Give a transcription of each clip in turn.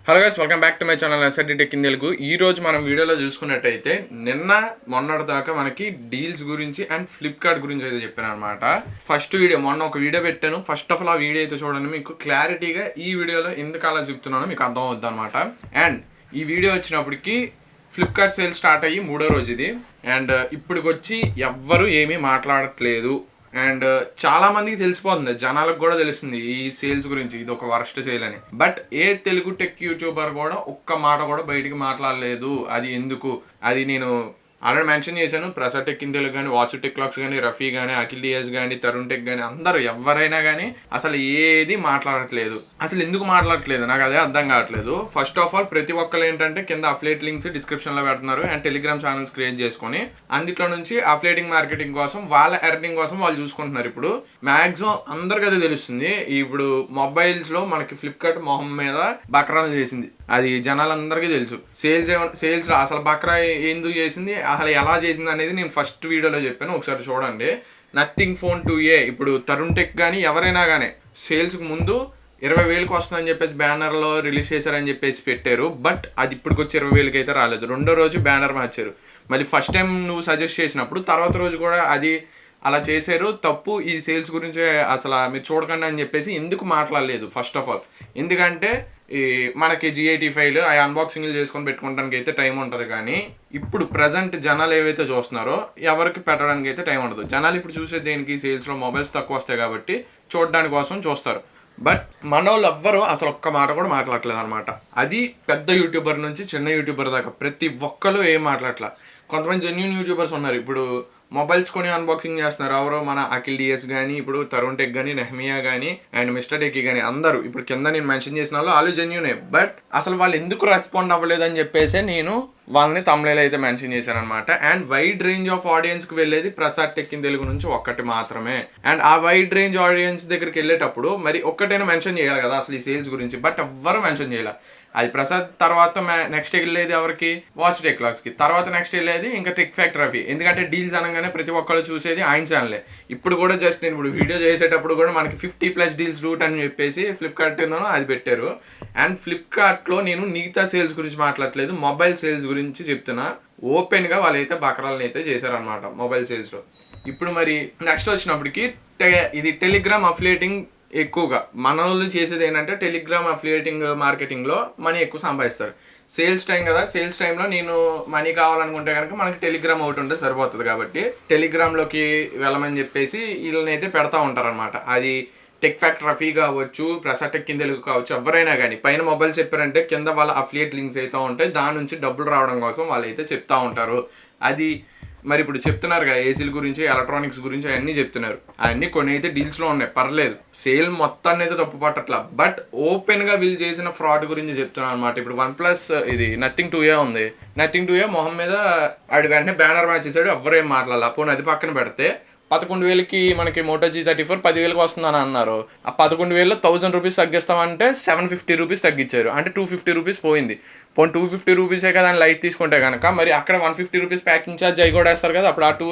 Hello guys, welcome back to my channel SRD tech in Telugu. ఈ రోజు మనం వీడియోలో చూసుకున్నట్టయితే మొన్నటి దాకా మనకి డీల్స్ గురించి అండ్ ఫ్లిప్కార్ట్ గురించి అయితే చెప్పాను అనమాట. ఫస్ట్ వీడియో మొన్న ఒక వీడియో పెట్టాను. ఫస్ట్ ఆఫ్ ఆల్ ఆ వీడియో అయితే చూడండి, మీకు క్లారిటీగా ఈ వీడియోలో ఎందుకు అలా చెప్తున్నానో మీకు అర్థం అవుద్ది అనమాట. అండ్ ఈ వీడియో వచ్చినప్పటికి ఫ్లిప్కార్ట్ సేల్ స్టార్ట్ అయ్యి 3వ రోజు ఇది. అండ్ ఇప్పటికి వచ్చి ఎవ్వరు ఏమీ మాట్లాడట్లేదు. అండ్ చాలా మందికి తెలిసిపోతుంది, జనాలకు కూడా తెలుస్తుంది ఈ సేల్స్ గురించి, ఇది ఒక వర్స్ట్ సేల్ అని. But A Telugu tech YouTuber కూడా ఒక్క మాట కూడా బయటికి మాట్లాడలేదు. అది ఎందుకు, అది నేను ఆల్రెడీ మెన్షన్ చేశాను. ప్రసాద్ టెక్ ఇన్ తెలుగు కానీ, వాసు టెక్ క్లాక్స్ కానీ, రఫీ కానీ, అఖిల్ డిఎస్ కానీ, తరుణ్ టెక్ కానీ, అందరూ ఎవరైనా కానీ అసలు ఏది మాట్లాడట్లేదు. అసలు ఎందుకు మాట్లాడట్లేదు నాకు అదే అర్థం కావట్లేదు. ఫస్ట్ ఆఫ్ ఆల్ ప్రతి ఒక్కరు ఏంటంటే కింద అఫ్లేట్ లింక్స్ డిస్క్రిప్షన్లో పెడుతున్నారు అండ్ టెలిగ్రామ్ ఛానల్స్ క్రియేట్ చేసుకొని అందులో నుంచి అఫ్లేటింగ్ మార్కెటింగ్ కోసం, వాళ్ళ ఎర్నింగ్ కోసం వాళ్ళు చూసుకుంటున్నారు. ఇప్పుడు మ్యాక్సిమం అందరికి అదే తెలుస్తుంది. ఇప్పుడు మొబైల్స్లో మనకి ఫ్లిప్కార్ట్ మొహం మీద బక్రాలు చేసింది, అది జనాలందరికీ తెలుసు. సేల్స్ అసలు బక్రా ఎందుకు చేసింది, అసలు ఎలా చేసింది అనేది నేను ఫస్ట్ వీడియోలో చెప్పాను, ఒకసారి చూడండి. నథింగ్ ఫోన్ 2A ఇప్పుడు తరుణ్ టెక్ కానీ ఎవరైనా కానీ సేల్స్కి ముందు 20,000కి వస్తుందని చెప్పేసి బ్యానర్లో రిలీజ్ చేశారని చెప్పేసి పెట్టారు. బట్ అది ఇప్పటికి వచ్చి 20,000కి అయితే రాలేదు. 2వ రోజు బ్యానర్ మార్చారు. మళ్ళీ ఫస్ట్ టైం నువ్వు సజెస్ట్ చేసినప్పుడు తర్వాత రోజు కూడా అది అలా చేశారు. తప్పు, ఈ సేల్స్ గురించి అసలు మీరు చూడకండి అని చెప్పేసి ఎందుకు మాట్లాడలేదు ఫస్ట్ ఆఫ్ ఆల్. ఎందుకంటే ఈ మనకి G85 ఆ అన్బాక్సింగ్లు చేసుకొని పెట్టుకోవడానికి అయితే టైం ఉంటుంది, కానీ ఇప్పుడు ప్రజెంట్ జనాలు ఏవైతే చూస్తున్నారో ఎవరికి పెట్టడానికి అయితే టైం ఉండదు. జనాలు ఇప్పుడు చూసే దేనికి, సేల్స్లో మొబైల్స్ తక్కువ వస్తాయి కాబట్టి చూడడానికి కోసం చూస్తారు. బట్ మన వాళ్ళు ఎవ్వరూ అసలు ఒక్క మాట కూడా మాట్లాడలేదు అనమాట. అది పెద్ద యూట్యూబర్ నుంచి చిన్న యూట్యూబర్ దాకా ప్రతి ఒక్కరు ఏం మాట్లాడట్లా. కొంతమంది జెన్యూన్ యూట్యూబర్స్ ఉన్నారు, ఇప్పుడు మొబైల్స్ కొని అన్బాక్సింగ్ చేస్తున్నారు. ఎవరో మన అఖిల్ డిఎస్ కానీ, ఇప్పుడు తరుణ్ టెక్ కానీ, నెహమియా కానీ, అండ్ మిస్టర్ టెక్ కానీ అందరూ ఇప్పుడు కింద నేను మెన్షన్ చేసిన వాళ్ళు జెన్యూనే. బట్ అసలు వాళ్ళు ఎందుకు రెస్పాండ్ అవ్వలేదు అని చెప్పేసి నేను వాళ్ళని తమిళలో అయితే మెన్షన్ చేశాను అనమాట. అండ్ వైడ్ రేంజ్ ఆఫ్ ఆడియన్స్కి వెళ్ళేది ప్రసాద్ టెక్ ఇన్ తెలుగు నుంచి ఒక్కటి మాత్రమే. అండ్ ఆ వైడ్ రేంజ్ ఆడియన్స్ దగ్గరికి వెళ్ళేటప్పుడు మరి ఒక్కటైనా మెన్షన్ చేయాలి కదా అసలు ఈ సేల్స్ గురించి. బట్ ఎవ్వరు మెన్షన్ చేయాలి. అది ప్రసాద్ తర్వాత నెక్స్ట్ వెళ్ళేది ఎవరికి, వాచ్ టెక్ క్లాక్స్కి, తర్వాత నెక్స్ట్ వెళ్ళేది ఇంకా టెక్ ఫ్యాక్టరీ రఫీ. ఎందుకంటే డీల్స్ అనగానే ప్రతి ఒక్కళ్ళు చూసేది ఆయన ఛానలే. ఇప్పుడు కూడా జస్ట్ నేను ఇప్పుడు వీడియో చేసేటప్పుడు కూడా మనకి 50+ డీల్స్ రూట్ అని చెప్పేసి ఫ్లిప్కార్ట్ను అది పెట్టారు. అండ్ ఫ్లిప్కార్ట్లో నేను మిగతా సేల్స్ గురించి మాట్లాడలేదు, మొబైల్ సేల్స్ గురించి చెప్తున్నా. ఓపెన్గా వాళ్ళైతే బకరాలను అయితే చేశారనమాట మొబైల్ సేల్స్లో. ఇప్పుడు మరి నెక్స్ట్ వచ్చినప్పటికి ఇది టెలిగ్రామ్ అఫిలియేటింగ్ ఎక్కువగా మన వాళ్ళు చేసేది ఏంటంటే టెలిగ్రామ్ అఫిలియేటింగ్ మార్కెటింగ్లో మనీ ఎక్కువ సంపాదిస్తారు. సేల్స్ టైం కదా, సేల్స్ టైంలో నేను మనీ కావాలనుకుంటే కనుక మనకి టెలిగ్రామ్ ఒకటి ఉంటే సరిపోతుంది. కాబట్టి టెలిగ్రామ్లోకి వెళ్ళమని చెప్పేసి వీళ్ళని అయితే పెడతా ఉంటారనమాట. అది టెక్ ఫ్యాక్టరీ రఫీ కావచ్చు, ప్రసాద్ టెక్ ఇన్ తెలుగు కావచ్చు, ఎవరైనా కానీ పైన మొబైల్స్ చెప్పారంటే కింద వాళ్ళ అఫిలియేట్ లింక్స్ అయితే ఉంటాయి, దాని నుంచి డబ్బులు రావడం కోసం వాళ్ళు అయితే చెప్తా ఉంటారు. అది మరి ఇప్పుడు చెప్తున్నారుగా ఏసీల గురించి, ఎలక్ట్రానిక్స్ గురించి అవన్నీ చెప్తున్నారు. అవన్నీ కొన్ని అయితే డీల్స్లో ఉన్నాయి, పర్లేదు. సేల్ మొత్తాన్ని అయితే తప్పు పట్టట్లా. బట్ ఓపెన్గా వీళ్ళు చేసిన ఫ్రాడ్ గురించి చెప్తున్నాను అనమాట. ఇప్పుడు OnePlus ఇది నథింగ్ 2A ఉంది. నథింగ్ 2A మొహం మీద ఆడి వెంటనే బ్యానర్ మ్యాచ్ చేశాడు, ఎవరు ఏం మాట్లాడాలి. పోనీ అది పక్కన పెడితే 11,000కి మనకి Moto G34 10,000కి వస్తుందని అన్నారు. ఆ 11,000లో 1,000 రూపీస్ తగ్గిస్తామంటే 750 రూపీస్ తగ్గించారు, అంటే 250 రూపీస్ పోయింది. పోనీ 250 రూపీసే కదా అని లైట్ తీసుకుంటే కనుక మరి అక్కడ 150 రూపీస్ ప్యాకింగ్ ఛార్జ్ అవి కూడా వేస్తారు కదా. అప్పుడు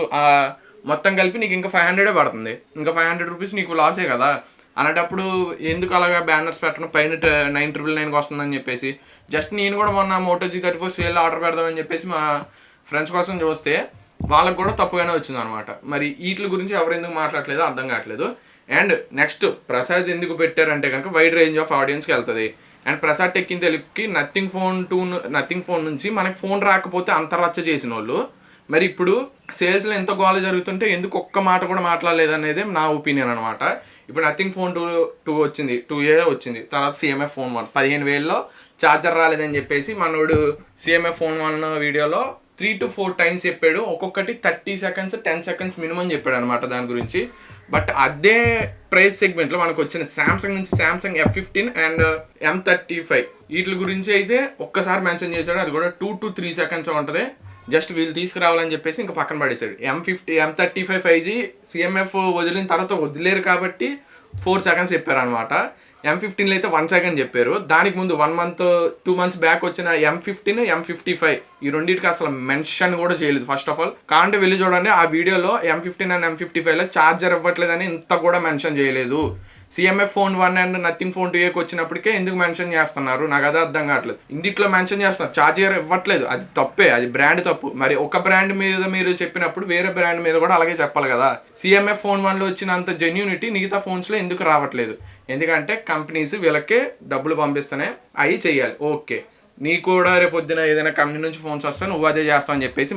మొత్తం కలిపి నీకు ఇంకా 500 పడుతుంది. ఇంకా 500 రూపీస్ నీకు లాసే కదా. అలాంటప్పుడు ఎందుకు అలాగా బ్యానర్స్ పెట్టడం, పైన 999కి వస్తుందని చెప్పేసి. జస్ట్ నేను కూడా మొన్న Moto G34 సేల్ ఆర్డర్ పెడదామని చెప్పేసి మా ఫ్రెండ్స్ కోసం చూస్తే వాళ్ళకు కూడా తప్పుగానే వచ్చింది అనమాట. మరి వీటి గురించి ఎవరు ఎందుకు మాట్లాడలేదు అర్థం కావట్లేదు. అండ్ నెక్స్ట్ ప్రసాద్ ఎందుకు పెట్టారంటే కనుక వైడ్ రేంజ్ ఆఫ్ ఆడియన్స్కి వెళ్తుంది. అండ్ ప్రసాద్ టెక్ ఇన్ తెలుగుకి నథింగ్ ఫోన్ నుంచి మనకి ఫోన్ రాకపోతే అంత రచ్చ చేసిన వాళ్ళు మరి ఇప్పుడు సేల్స్లో ఎంత గోల జరుగుతుంటే ఎందుకు ఒక్క మాట కూడా మాట్లాడలేదు అనేది నా ఒపీనియన్ అనమాట. ఇప్పుడు నథింగ్ ఫోన్ 2 వచ్చింది, 2A వచ్చింది, తర్వాత CMF ఫోన్ 1 15,000లో ఛార్జర్ రాలేదని చెప్పేసి మనోడు CMF ఫోన్ 1 వీడియోలో 3 to 4 టైమ్స్ చెప్పాడు. ఒక్కొక్కటి 30 seconds 10 seconds మినిమం చెప్పాడు అనమాట దాని గురించి. బట్ అదే ప్రైస్ సెగ్మెంట్లో మనకు వచ్చిన శాంసంగ్ నుంచి శాంసంగ్ F15 అండ్ M35 వీటి గురించి అయితే ఒక్కసారి మెన్షన్ చేశాడు. అది కూడా 2 to 3 seconds ఉంటుంది. జస్ట్ వీళ్ళు తీసుకురావాలని చెప్పేసి ఇంకా పక్కన పడేశాడు. M35 5G CMF వదిలిన తర్వాత వదిలేరు కాబట్టి 4 seconds చెప్పారనమాట. M15లో అయితే 1 second చెప్పారు. దానికి ముందు 1 month 2 months బ్యాక్ వచ్చిన M15 M55 ఈ రెండింటికి అసలు మెన్షన్ కూడా చేయలేదు ఫస్ట్ ఆఫ్ ఆల్. కాంటే వెళ్ళి చూడండి ఆ వీడియోలో M15 అండ్ M55లో ఛార్జర్ ఇవ్వట్లేదని ఇంత కూడా మెన్షన్ చేయలేదు. CMF phone 1 and nothing phone 2 వచ్చినప్పటికే ఎందుకు మెన్షన్ చేస్తున్నారు, నాకు అదే అర్థం కావట్లేదు. ఇందులో మెన్షన్ చేస్తున్నారు, ఛార్జర్ ఇవ్వట్లేదు, అది తప్పే, అది బ్రాండ్ తప్పు. మరి ఒక బ్రాండ్ మీద మీరు చెప్పినప్పుడు వేరే బ్రాండ్ మీద కూడా అలాగే చెప్పాలి కదా. CMF phone 1లో వచ్చినంత జెన్యూనిటీ మిగతా ఫోన్స్లో ఎందుకు రావట్లేదు? ఎందుకంటే కంపెనీస్ వీళ్ళకే డబ్బులు పంపిస్తేనే అవి చెయ్యాలి. ఓకే, నీ కూడా రేపు పొద్దున ఏదైనా కంపెనీ నుంచి ఫోన్స్ వస్తే నువ్వు అదే చేస్తావు అని చెప్పేసి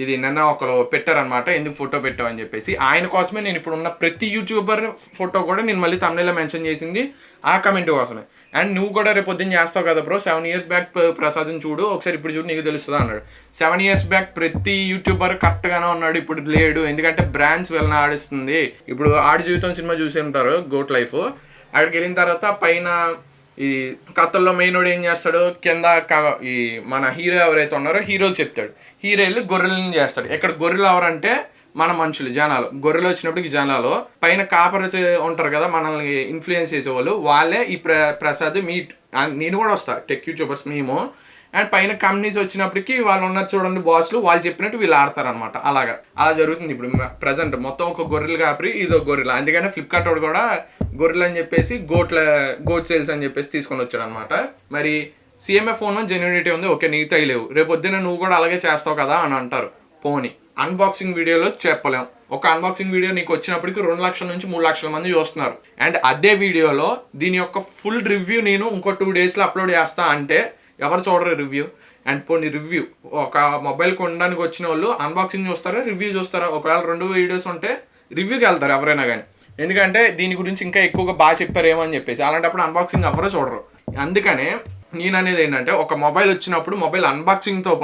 ఇది నిన్న ఒకరు పెట్టారనమాట, ఎందుకు ఫోటో పెట్టావు అని చెప్పేసి. ఆయన కోసమే నేను ఇప్పుడు ఉన్న ప్రతి యూట్యూబర్ ఫోటో కూడా నేను మళ్ళీ thumbnail మెన్షన్ చేసింది ఆ కమెంట్ కోసమే. అండ్ నువ్వు కూడా రేపు పొద్దున్న చేస్తావు కదా బ్రో, 7 years బ్యాక్ ప్రసాద్ని చూడు ఒకసారి, ఇప్పుడు చూడు నీకు తెలుస్తుందా అన్నాడు. 7 years బ్యాక్ ప్రతి యూట్యూబర్ కరెక్ట్గానే ఉన్నాడు, ఇప్పుడు లేడు. ఎందుకంటే బ్రాండ్స్ వెళ్ళిన ఆడిస్తుంది. ఇప్పుడు ఆడి జీవితం సినిమా చూసి ఉంటారు, గోట్ లైఫ్. అక్కడికి వెళ్ళిన తర్వాత పైన ఈ కథల్లో మెయినోడు ఏం చేస్తాడు, కింద ఈ మన హీరో ఎవరైతే ఉన్నారో హీరోకి చెప్తాడు, హీరో వెళ్ళి గొర్రెలను చేస్తాడు. ఇక్కడ గొర్రెలు ఎవరంటే మన మనుషులు, జనాలు. గొర్రెలు వచ్చినప్పటికి జనాలు పైన కాపర్ ఉంటారు కదా మనల్ని ఇన్ఫ్లుయెన్స్ చేసేవాళ్ళు, వాళ్ళే ఈ ప్రసాద్ నేను కూడా వస్తా, టెక్ యూట్యూబర్స్ మేము. అండ్ పైన కంపెనీస్ వచ్చినప్పటికి వాళ్ళు ఉన్నారు చూడండి బాస్లు, వాళ్ళు చెప్పినట్టు వీళ్ళు ఆడతారనమాట. అలా జరుగుతుంది ఇప్పుడు ప్రజెంట్. మొత్తం ఒక గొర్రెలు కాపరి, ఇదో గొర్రెలు. అందుకనే ఫ్లిప్కార్ట్ వాడు కూడా గొర్రెలు అని చెప్పేసి గోట్ సేల్స్ అని చెప్పేసి తీసుకొని వచ్చాడు అనమాట. మరి CMF phone 1 జెన్యూనిటీ ఉంది, ఓకే, నీకు తెలియవు, రేపు పొద్దున్న నువ్వు కూడా అలాగే చేస్తావు కదా అని అంటారు. పోనీ అన్బాక్సింగ్ వీడియోలో చెప్పలేం. ఒక అన్బాక్సింగ్ వీడియో నీకు వచ్చినప్పటికి 2 లక్షల నుంచి 3 లక్షల మంది చూస్తున్నారు. అండ్ అదే వీడియోలో దీని యొక్క ఫుల్ రివ్యూ నేను ఇంకో 2 daysలో అప్లోడ్ చేస్తా అంటే ఎవరు చూడరు రివ్యూ. అండ్ పోనీ రివ్యూ, ఒక మొబైల్ కొనడానికి వచ్చిన వాళ్ళు అన్బాక్సింగ్ చూస్తారా, రివ్యూ చూస్తారా? ఒకవేళ 2 వీడియోస్ ఉంటే రివ్యూకి వెళ్తారు ఎవరైనా కానీ, ఎందుకంటే దీని గురించి ఇంకా ఎక్కువగా బాగా చెప్పారేమో అని చెప్పేసి. అలాంటప్పుడు అన్బాక్సింగ్ ఎవరో చూడరు. అందుకనే నేను అనేది ఏంటంటే, ఒక మొబైల్ వచ్చినప్పుడు మొబైల్ అన్బాక్సింగ్తో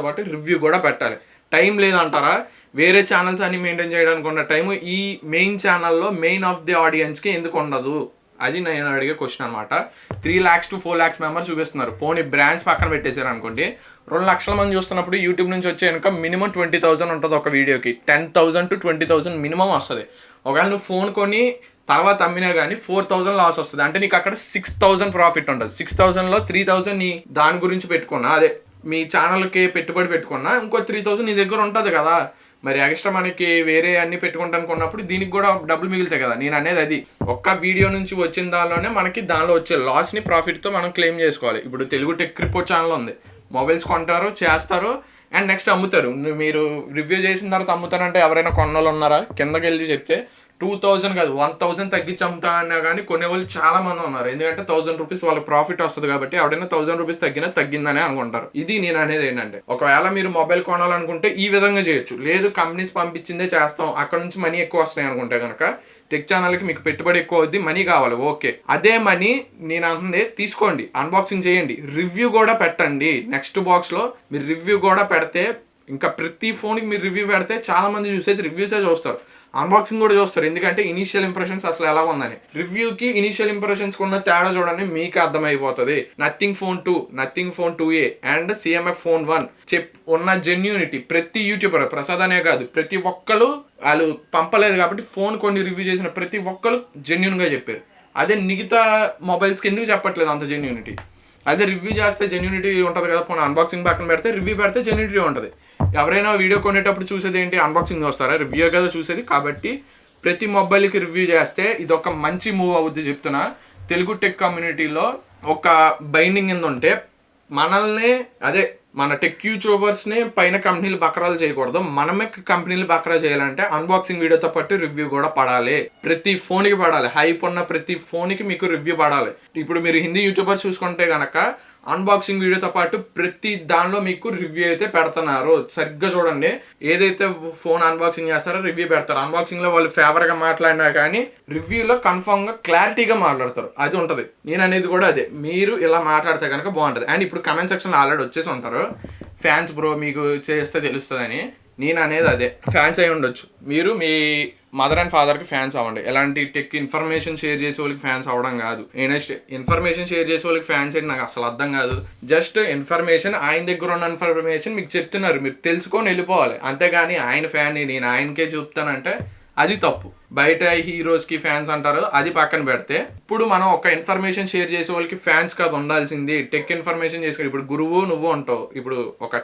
పాటు రివ్యూ కూడా పెట్టాలి. టైం లేదంటారా? వేరే ఛానల్స్ అన్ని మెయింటైన్ చేయడానికి ఉన్న టైము ఈ మెయిన్ ఛానల్లో మెయిన్ ఆఫ్ ది ఆడియన్స్కి ఎందుకు ఉండదు? అది నేను అడిగే క్వశ్చన్ అనమాట. 3 lakhs to 4 lakhs మెంబర్స్ చూపిస్తున్నారు. పోనీ బ్రాండ్స్ పక్కన పెట్టేశారు అనుకోండి, 2 లక్షల మంది చూస్తున్నప్పుడు యూట్యూబ్ నుంచి వచ్చే ఇన్కమ్ మినిమం 20,000 ఉంటుంది ఒక వీడియోకి. 10,000 to 20,000 మినిమం వస్తుంది. ఒకవేళ నువ్వు ఫోన్ కొని తర్వాత అమ్మినా కానీ 4,000 లాస్ వస్తుంది. అంటే నీకు అక్కడ 6,000 ప్రాఫిట్ ఉంటుంది. 6,000లో 3,000 నీ దాని గురించి పెట్టుకున్నా, అదే మీ ఛానల్కి పెట్టుబడి పెట్టుకున్నా, ఇంకో 3,000 నీ దగ్గర ఉంటుంది కదా. మరి ఎక్స్ట్రా మనకి వేరే అన్ని పెట్టుకుంటాను కొన్నప్పుడు దీనికి కూడా డబ్బులు మిగులుతాయి కదా. నేను అనేది అది, ఒక్క వీడియో నుంచి వచ్చిన దానిలోనే మనకి దానిలో వచ్చే లాస్ని ప్రాఫిట్తో మనం క్లెయిమ్ చేసుకోవాలి. ఇప్పుడు తెలుగు టెక్ రిపోర్ట్ ఛానల్ ఉంది, మొబైల్స్ కొంటారు, చేస్తారు, అండ్ నెక్స్ట్ అమ్ముతారు. మీరు రివ్యూ చేసిన తర్వాత అమ్ముతారంటే ఎవరైనా కొన్నోళ్ళు ఉన్నారా? కిందకి వెళ్ళి చెప్తే 2,000 కాదు 1,000 తగ్గించి అమ్ముతా అన్నా కానీ కొనేవాళ్ళు చాలా మంది ఉన్నారు. ఎందుకంటే 1,000 రూపీస్ వాళ్ళకి ప్రాఫిట్ వస్తుంది కాబట్టి ఎవడైనా 1,000 రూపీస్ తగ్గిందనే అనుకుంటారు. ఇది నేను అనేది ఏంటంటే, ఒకవేళ మీరు మొబైల్ కొనాలనుకుంటే ఈ విధంగా చేయొచ్చు. లేదు కంపెనీస్ పంపించిందే చేస్తాం, అక్కడ నుంచి మనీ ఎక్కువ వస్తాయి అనుకుంటే కనుక టెక్ ఛానల్కి మీకు పెట్టుబడి ఎక్కువ అవుద్ది, మనీ కావాలి, ఓకే. అదే మనీ నేను అంటుంది తీసుకోండి, అన్బాక్సింగ్ చేయండి, రివ్యూ కూడా పెట్టండి. నెక్స్ట్ బాక్స్లో మీరు రివ్యూ కూడా పెడితే, ఇంకా ప్రతి ఫోన్కి మీరు రివ్యూ పెడితే చాలా మంది చూసేది రివ్యూసే చూస్తారు, అన్బాక్సింగ్ కూడా చూస్తారు. ఎందుకంటే ఇనీషియల్ ఇంప్రెషన్స్ అసలు ఎలా ఉందని. రివ్యూకి ఇనీషియల్ ఇంప్రెషన్స్ ఉన్న తేడా చూడండి, మీకు అర్థమైపోతుంది. Nothing phone 2, nothing phone 2a and CMF phone 1 ఉన్న జెన్యూనిటీ ప్రతి యూట్యూబర్, ప్రసాద్ అనే కాదు, ప్రతి ఒక్కరు వాళ్ళు పంపలేదు కాబట్టి ఫోన్ కొన్ని రివ్యూ చేసిన ప్రతి ఒక్కరు జెన్యూన్గా చెప్పారు. అదే మిగతా మొబైల్స్కి ఎందుకు చెప్పట్లేదు అంత జెన్యూనిటీ? అదే రివ్యూ చేస్తే జెన్యూనిటీ ఉంటుంది కదా. పోనీ అన్బాక్సింగ్ పక్కన పెడితే రివ్యూ పెడితే జెన్యూనిటీ ఉంటుంది. ఎవరైనా వీడియో కొనేటప్పుడు చూసేది ఏంటి? అన్బాక్సింగ్ చూస్తారా? రివ్యూ కదా చూసేది. కాబట్టి ప్రతి మొబైల్కి రివ్యూ చేస్తే ఇది ఒక మంచి మూవ్ అవుద్ది చెప్తున్నా. తెలుగు టెక్ కమ్యూనిటీలో ఒక బైండింగ్ కింద ఉంటే మనల్ని, అదే మన టెక్ యూట్యూబర్స్ని పైన కంపెనీలు బకరాలు చేయకూడదు. మనమే కంపెనీలు బకరా చేయాలంటే అన్బాక్సింగ్ వీడియోతో పాటు రివ్యూ కూడా పడాలి. ప్రతి ఫోన్కి పడాలి. హైప్ ఉన్న ప్రతి ఫోన్కి మీకు రివ్యూ పడాలి. ఇప్పుడు మీరు హిందీ యూట్యూబర్స్ చూసుకుంటే కనుక అన్బాక్సింగ్ వీడియోతో పాటు ప్రతి దానిలో మీకు రివ్యూ అయితే పెడుతున్నారు. సరిగ్గా చూడండి, ఏదైతే ఫోన్ అన్బాక్సింగ్ చేస్తారో రివ్యూ పెడతారు. అన్బాక్సింగ్లో వాళ్ళు ఫేవర్గా మాట్లాడినా కానీ రివ్యూలో కన్ఫామ్గా క్లారిటీగా మాట్లాడతారు. అది ఉంటుంది. నేను అనేది కూడా అదే, మీరు ఇలా మాట్లాడితే కనుక బాగుంటుంది. అండ్ ఇప్పుడు కమెంట్ సెక్షన్లో ఆల్రెడీ వచ్చేసి ఉంటారు, ఫ్యాన్స్ బ్రో మీకు చేస్తే తెలుస్తుందని. నేను అనేది అదే, ఫ్యాన్స్ అయి ఉండొచ్చు, మీరు మీ మదర్ అండ్ ఫాదర్కి ఫ్యాన్స్ అవ్వండి. ఎలాంటి టెక్ ఇన్ఫర్మేషన్ షేర్ చేసే వాళ్ళకి ఫ్యాన్స్ అవ్వడం కాదు. నెక్స్ట్ ఇన్ఫర్మేషన్ షేర్ చేసే వాళ్ళకి ఫ్యాన్స్ ఏంటి నాకు అసలు అర్థం కాదు. జస్ట్ ఇన్ఫర్మేషన్, ఆయన దగ్గర ఉన్న ఇన్ఫర్మేషన్ మీకు చెప్తున్నారు, మీరు తెలుసుకొని వెళ్ళిపోవాలి. అంతేగాని ఆయన ఫ్యాన్ని నేను ఆయనకే చెప్తానంటే అది తప్పు. బయట హీరోస్కి ఫ్యాన్స్ అంటారు, అది పక్కన పెడితే ఇప్పుడు మనం ఒక ఇన్ఫర్మేషన్ షేర్ చేసే వాళ్ళకి ఫ్యాన్స్ కాదు ఉండాల్సింది. టెక్ ఇన్ఫర్మేషన్ చేసుకుని ఇప్పుడు గురువు నువ్వు ఉంటావు. ఇప్పుడు ఒక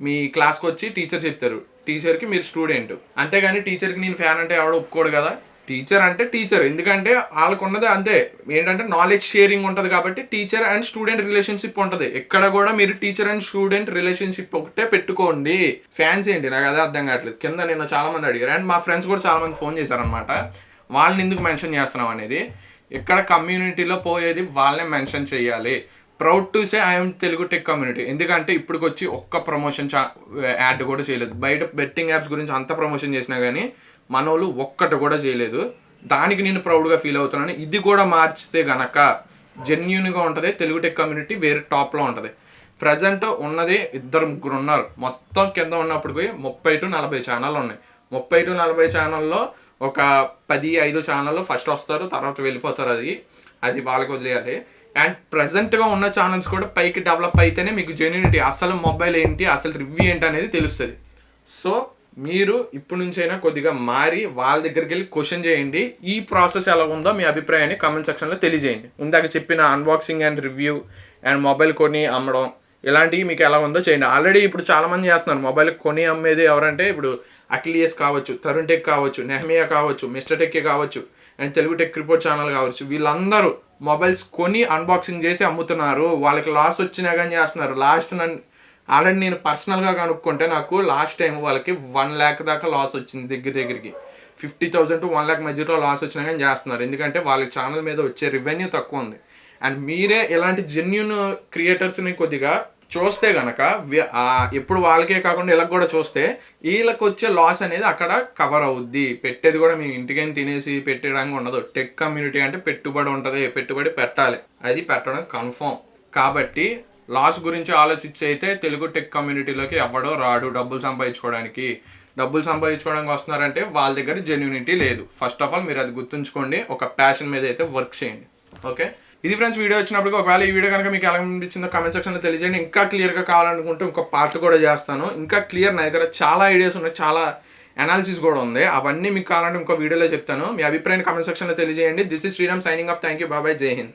మీ క్లాస్కి వచ్చి టీచర్ చెప్తారు, టీచర్కి మీరు స్టూడెంట్. అంతేగాని టీచర్కి నేను ఫ్యాన్ అంటే ఎవడో ఒప్పుకోడు కదా. టీచర్ అంటే టీచర్, ఎందుకంటే వాళ్ళకు ఉన్నది అంతే ఏంటంటే నాలెడ్జ్ షేరింగ్ ఉంటుంది కాబట్టి టీచర్ అండ్ స్టూడెంట్ రిలేషన్షిప్ ఉంటుంది. ఎక్కడ కూడా మీరు టీచర్ అండ్ స్టూడెంట్ రిలేషన్షిప్ ఒకటే పెట్టుకోండి. ఫ్యాన్స్ ఏంటి నాకు అదే అర్థం కావట్లేదు. కింద నిన్న చాలా మంది అడిగారు అండ్ మా ఫ్రెండ్స్ కూడా చాలా మంది ఫోన్ చేశారనమాట, వాళ్ళని ఎందుకు మెన్షన్ చేస్తున్నాం అనేది. ఇక్కడ కమ్యూనిటీలో పోయేది వాళ్ళనే మెన్షన్ చేయాలి. Proud to say I'm Telugu tech community, ఎందుకంటే ఇప్పటికి వచ్చి ఒక్క ప్రమోషన్ యాడ్ కూడా చేయలేదు. బయట బెట్టింగ్ యాప్స్ గురించి అంత ప్రమోషన్ చేసినా కానీ మన వాళ్ళు ఒక్కటి కూడా చేయలేదు. దానికి నేను ప్రౌడ్గా ఫీల్ అవుతున్నాను. ఇది కూడా మార్చితే గనక జెన్యున్గా ఉంటుంది, తెలుగు టెక్ కమ్యూనిటీ వేరే టాప్లో ఉంటుంది. ప్రజెంట్ ఉన్నది 2-3 ఉన్నారు. మొత్తం కింద ఉన్నప్పటికీ 30 to 40 ఛానళ్ళు ఉన్నాయి. 30 to 40 ఛానల్లో ఒక 10-5 ఛానళ్ళు ఫస్ట్ వస్తారు, తర్వాత వెళ్ళిపోతారు. అది వాళ్ళకి వదిలేయాలి. అండ్ ప్రజెంట్గా ఉన్న ఛానల్స్ కూడా పైకి డెవలప్ అయితేనే మీకు జెన్యూనిటీ, అసలు మొబైల్ ఏంటి, అసలు రివ్యూ ఏంటి అనేది తెలుస్తుంది. సో మీరు ఇప్పటి నుంచైనా కొద్దిగా మారి వాళ్ళ దగ్గరికి వెళ్ళి క్వశ్చన్ చేయండి. ఈ ప్రాసెస్ ఎలా ఉందో మీ అభిప్రాయాన్ని కామెంట్ సెక్షన్లో తెలియజేయండి. ఇందాక చెప్పిన unboxing and review and mobile కొని అమ్మడం ఇలాంటివి మీకు ఎలా ఉందో చేయండి. ఆల్రెడీ ఇప్పుడు చాలామంది చేస్తున్నారు. మొబైల్ కొని అమ్మేది ఎవరంటే ఇప్పుడు అఖిలియస్ కావచ్చు, తరుణ్ టెక్ కావచ్చు, నెహమియా కావచ్చు, మిస్టర్ టెక్ కావచ్చు and Telugu tech report channel కావచ్చు, వీళ్ళందరూ మొబైల్స్ కొని అన్బాక్సింగ్ చేసి అమ్ముతున్నారు. వాళ్ళకి లాస్ వచ్చినా కానీ చేస్తున్నారు. ఆల్రెడీ నేను పర్సనల్గా కనుక్కుంటే నాకు లాస్ట్ టైం వాళ్ళకి 1 lakh దాకా లాస్ వచ్చింది. దగ్గరికి 50,000 to 1 lakh మధ్యలో లాస్ వచ్చినా కానీ చేస్తున్నారు. ఎందుకంటే వాళ్ళకి ఛానల్ మీద వచ్చే రెవెన్యూ తక్కువ ఉంది. అండ్ మీరే ఇలాంటి జెన్యూన్ క్రియేటర్స్ని కొద్దిగా చూస్తే కనుక ఎప్పుడు వాళ్ళకే కాకుండా వీళ్ళకి కూడా చూస్తే వీళ్ళకి వచ్చే లాస్ అనేది అక్కడ కవర్ అవుద్ది. పెట్టేది కూడా మేము ఇంటికైనా తినేసి పెట్టడానికి ఉండదు. టెక్ కమ్యూనిటీ అంటే పెట్టుబడి ఉంటుంది, పెట్టుబడి పెట్టాలి, అది పెట్టడం కన్ఫర్మ్. కాబట్టి లాస్ గురించి ఆలోచించి అయితే తెలుగు టెక్ కమ్యూనిటీలోకి ఎవడో రాడు. డబ్బులు సంపాదించుకోవడానికి వస్తున్నారంటే వాళ్ళ దగ్గర జెన్యూనిటీ లేదు. ఫస్ట్ ఆఫ్ ఆల్ మీరు అది గుర్తుంచుకోండి. ఒక ప్యాషన్ మీద అయితే వర్క్ చేయండి. ఓకే, ఇది ఫ్రెండ్స్ వీడియో వచ్చినప్పుడు. ఒకవేళ ఈ వీడియో కనుక మీకు ఎలా అనిపించిందో కామెంట్ సెక్షన్లో తెలియజేయండి. ఇంకా క్లియర్గా కావాలనుకుంటే ఇంకో పార్ట్ కూడా చేస్తాను. ఇంకా క్లియర్ నా దగ్గర చాలా ఐడియాస్ ఉన్నాయి, చాలా అనాలిసిస్ కూడా ఉంది. అవన్నీ మీకు కావాలంటే ఇంకో వీడియోలో చెప్తాను. మీ అభిప్రాయాన్ని కామెంట్ సెక్షన్లో తెలియజేయండి. This is Sriram signing off. Thank you, bye, Jai Hind.